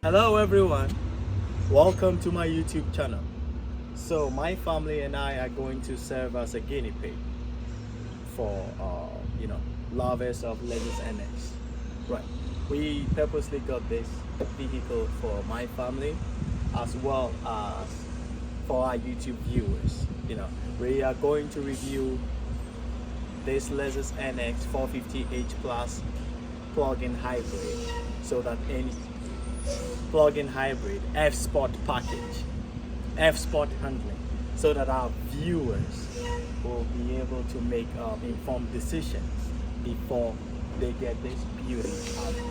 Hello everyone, welcome to my YouTube channel. So my family and I are going to serve as a guinea pig for lovers of Lexus NX. Right, we purposely got this vehicle for my family as well as for our YouTube viewers. We are going to review this Lexus NX 450h plus plug-in hybrid, so that any plug-in hybrid F-Sport package, F-Sport handling, so that our viewers will be able to make informed decisions before they get this beauty out here.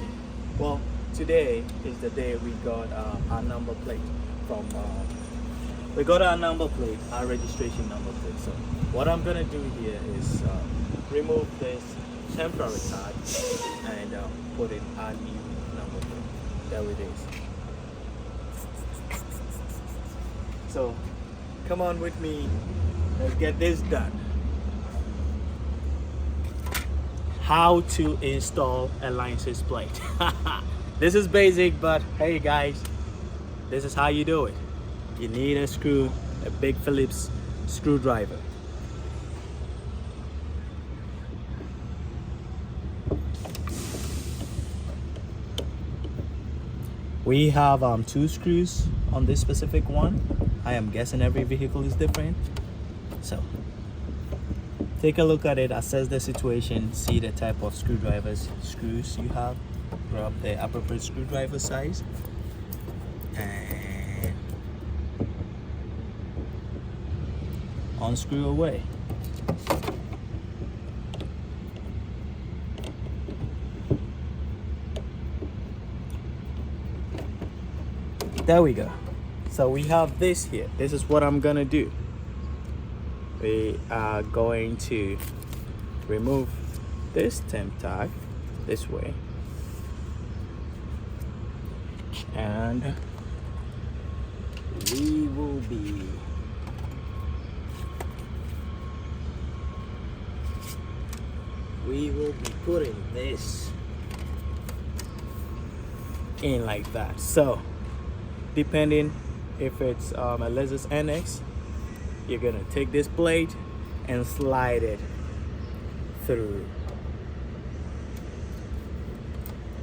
Well, today is the day we got our number plate from our registration number plate. So what I'm gonna do here is remove this temporary tag and put in our new number plate. There it is. So come on with me, let's get this done. How to install a license plate. This is basic, but hey guys, this is how you do it. You need a big Phillips screwdriver. We have 2 screws on this specific one. I am guessing every vehicle is different. So take a look at it, assess the situation, see the type of screws you have, grab the appropriate screwdriver size, and unscrew away. There we go. So we have this here. This is what I'm gonna do. We are going to remove this temp tag this way, and we will be putting this in like that. So depending if it's a Lexus NX, you're gonna take this plate and slide it through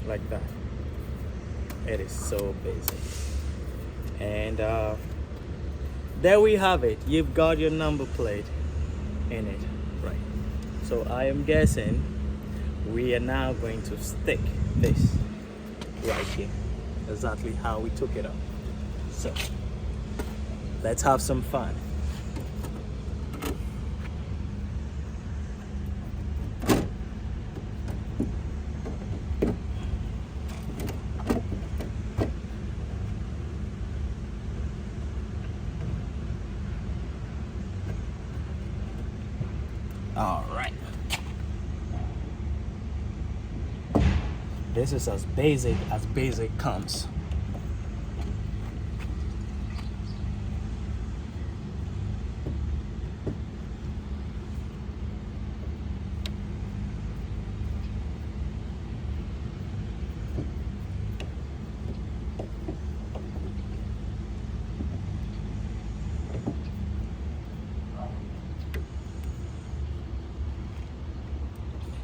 like that. It is so basic. And there we have it. You've got your number plate in it, right? So I am guessing we are now going to stick this right here, exactly how we took it up. So let's have some fun. All right. This is as basic comes.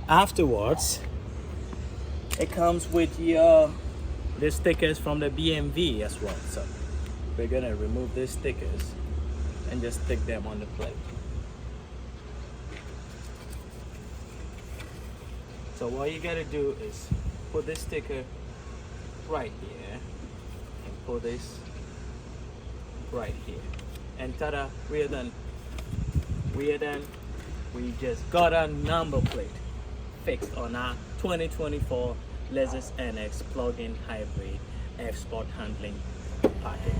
Afterwards, it comes with the stickers from the BMV as well. So we're gonna remove these stickers and just stick them on the plate. So what you gotta do is put this sticker right here and put this right here, and ta-da, we're done. We just got a number plate fixed on our 2024 Lexus NX plug-in hybrid F-Sport handling package.